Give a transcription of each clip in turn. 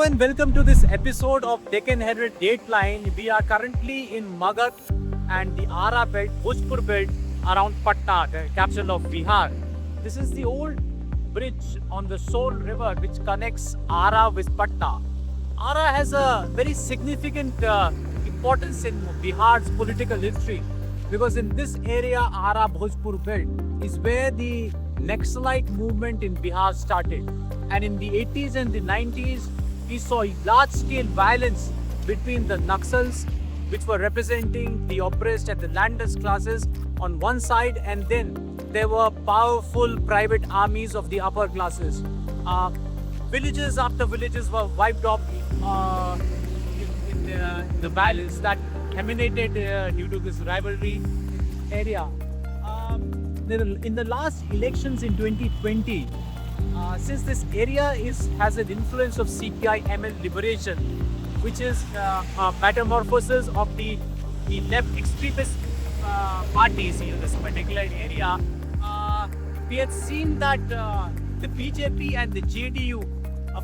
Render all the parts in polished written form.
and welcome to this episode of Deccan Herald Dateline. We are currently in Magadh and the Ara belt, Bhojpur belt around Patna, the capital of Bihar. This is the old bridge on the Son river which connects Ara with Patna. Ara has a very significant importance in Bihar's political history because in this area, Ara Bhojpur belt is where the Naxalite movement in Bihar started. And in the 80s and the 90s, we saw large-scale violence between the Naxals, which were representing the oppressed and the landless classes on one side, and then there were powerful private armies of the upper classes. Villages after villages were wiped off in the violence that emanated due to this rivalry area. In the last elections in 2020, since this area has an influence of CPI-ML liberation, which is a metamorphosis of the left extremist parties in this particular area, we had seen that the BJP and the JDU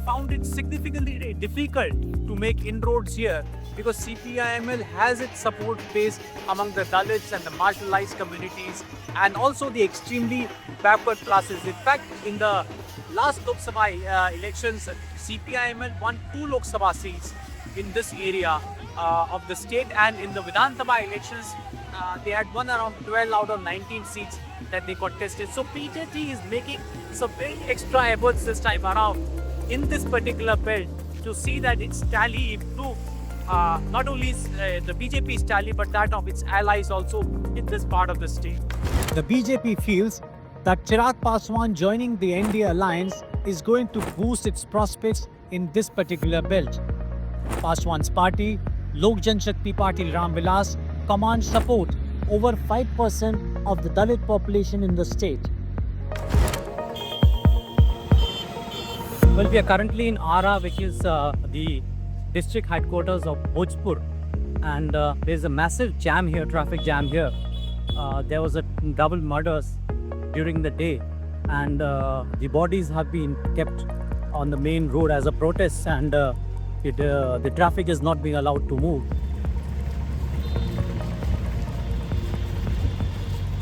found it significantly difficult to make inroads here because CPI-ML has its support base among the Dalits and the marginalized communities and also the extremely backward classes. In fact, in the last Lok Sabha elections, CPI-ML won 2 Lok Sabha seats in this area of the state, and in the Vidhan Sabha elections, they had won around 12 out of 19 seats that they contested. So BJP is making some very extra efforts this time around in this particular belt to see that its tally improve. Not only the BJP's tally, but that of its allies also in this part of the state. The BJP feels that Chirag Paswan joining the NDA alliance is going to boost its prospects in this particular belt. Paswan's party, Lok Janshakti Party Ram Vilas, commands support over 5% of the Dalit population in the state. Well, we are currently in Ara, which is the district headquarters of Bhojpur, and there's a massive jam here, traffic jam here. There was a double murders during the day, and the bodies have been kept on the main road as a protest, and the traffic is not being allowed to move.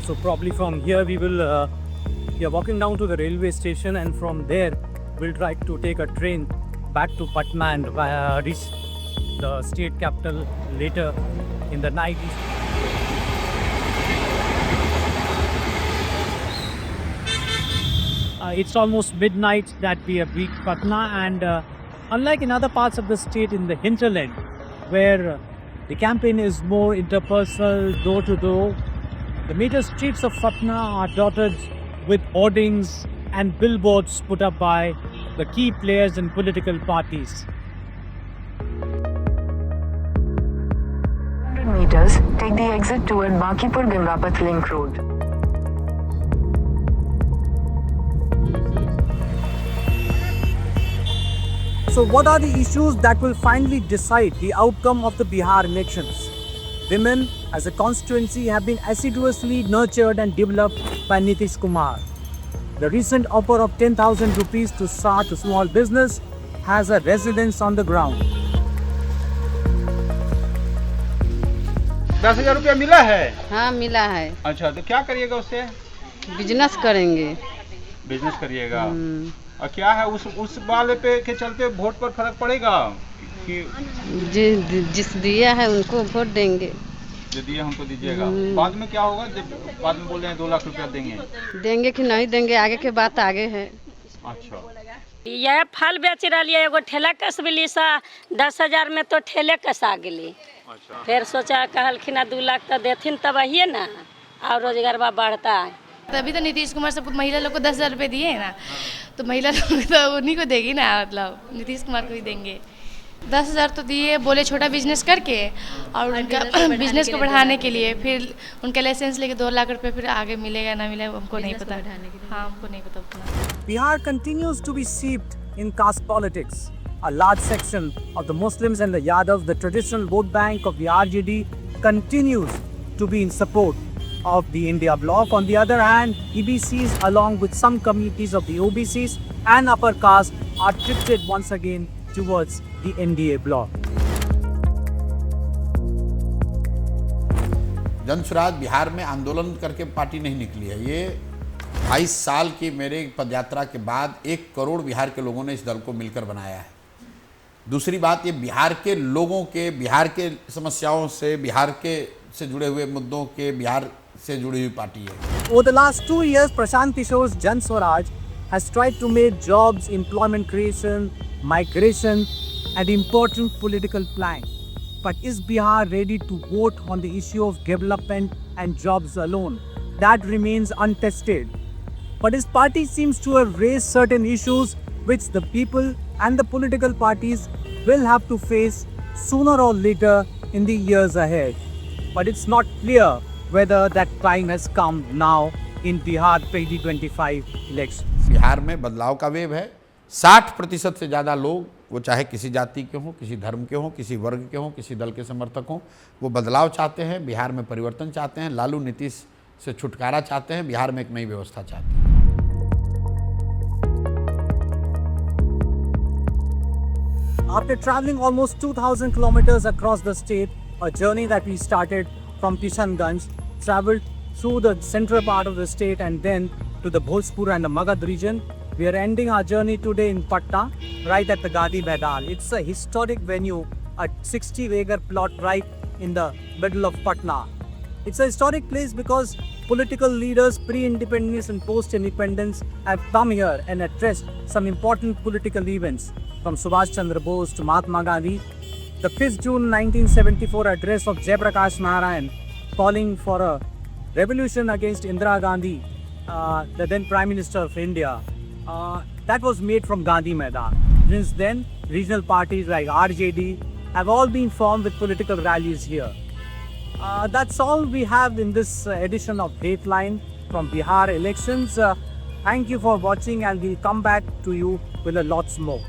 So probably from here we are walking down to the railway station, and from there we'll try to take a train back to Patna and reach the state capital later in the night. It's almost midnight that we have reached Patna, and unlike in other parts of the state in the hinterland, where the campaign is more interpersonal, door to door, the major streets of Patna are dotted with hoardings and billboards put up by the key players in political parties. 100 meters, take the exit toward Bakipur Gangapath Link Road. So what are the issues that will finally decide the outcome of the Bihar elections? Women as a constituency have been assiduously nurtured and developed by Nitish Kumar. The recent offer of 10,000 rupees to start a small business has a resonance on the ground. 10,000 रुपया मिला है? हाँ मिला है। अच्छा, तो क्या करिएगा उससे? बिजनेस करेंगे। बिजनेस करिएगा। और क्या है उस वाले पे के चलते वोट पर फर्क पड़ेगा कि जिस दिया है उनको वोट देंगे। जो दिया हमको दीजिएगा। बाद में क्या होगा जब बाद में बोल रहे हैं 2 लाख रुपया देंगे? देंगे कि नहीं देंगे, आगे के बात आगे है। अच्छा, यह फल बेच रही है, एगो ठेला कस बिली सा 10,000 में तो ठेले कसा गेली। अच्छा, फिर सोचा कहलखिन 2 लाख तो देथिन तब ही ना और रोजगार बढ़ता है। तभी तो नीतीश कुमार सबको महिला लोग को 10,000 रुपये दिए ना, तो महिला लोग तो उन्हीं को देगी ना, मतलब नीतीश कुमार को ही देंगे। 10,000 तो दिए, बोले छोटा बिजनेस करके और उनका बिजनेस को बढ़ाने के लिए, फिर उनका लाइसेंस लेके 2 लाख रुपए फिर आगे मिलेगा ना मिलेगा हमको नहीं पता। हाँ, हमको नहीं पता उतना। Bihar continues to be steeped in caste politics. A large section of the Muslims and the Yadavs, the traditional vote bank of the RJD, continues to be in support of the India bloc. On the other hand, EBCs along with some communities of the OBCs and upper caste are drifted once again towards the NDA bloc. जन स्वराज बिहार में आंदोलन करके party नहीं निकली है। ये 22 साल की मेरे पदयात्रा के बाद 1 करोड़ बिहार के लोगों ने इस दल को मिलकर बनाया है। दूसरी बात, ये बिहार के लोगों के, बिहार के समस्याओं से, बिहार के से जुड़े हुए मुद्दों के, बिहार से जुड़ी हुई पार्टी है। Over the last 2 years, Prashant Kishore's Jan Swaraj has tried to make jobs, employment creation, migration, an important political plan. But is Bihar ready to vote on the issue of development and jobs alone? That remains untested. But his party seems to have raised certain issues which the people and the political parties will have to face sooner or later in the years ahead. But it's not clear whether that time has come now in Bihar 2025 elections. Bihar में बदलाव का wave है। 60% से ज़्यादा लोग, वो चाहे किसी जाति के हों, किसी धर्म के हों, किसी वर्ग के हों, किसी दल के समर्थक हों, वो बदलाव चाहते हैं, बिहार में परिवर्तन चाहते हैं, लालू नीतीश से छुटकारा चाहते हैं, बिहार में एक नई व्यवस्था चाहते हैं। After traveling almost 2,000 kilometers across the state, a journey that we started from Kishanganj, traveled through the central part of the state and then to the Bhojpur and the Magad region. We are ending our journey today in Patna, right at the Gandhi Maidan. It's a historic venue, a 60-acre plot right in the middle of Patna. It's a historic place because political leaders pre-independence and post-independence have come here and addressed some important political events, from Subhash Chandra Bose to Mahatma Gandhi. The 5th June 1974 address of Jayaprakash Narayan calling for a revolution against Indira Gandhi, the then Prime Minister of India, that was made from Gandhi Maidan. Since then, regional parties like RJD have all been formed with political rallies here. That's all we have in this edition of Dateline from Bihar elections. Thank you for watching, and we'll come back to you with a lots more.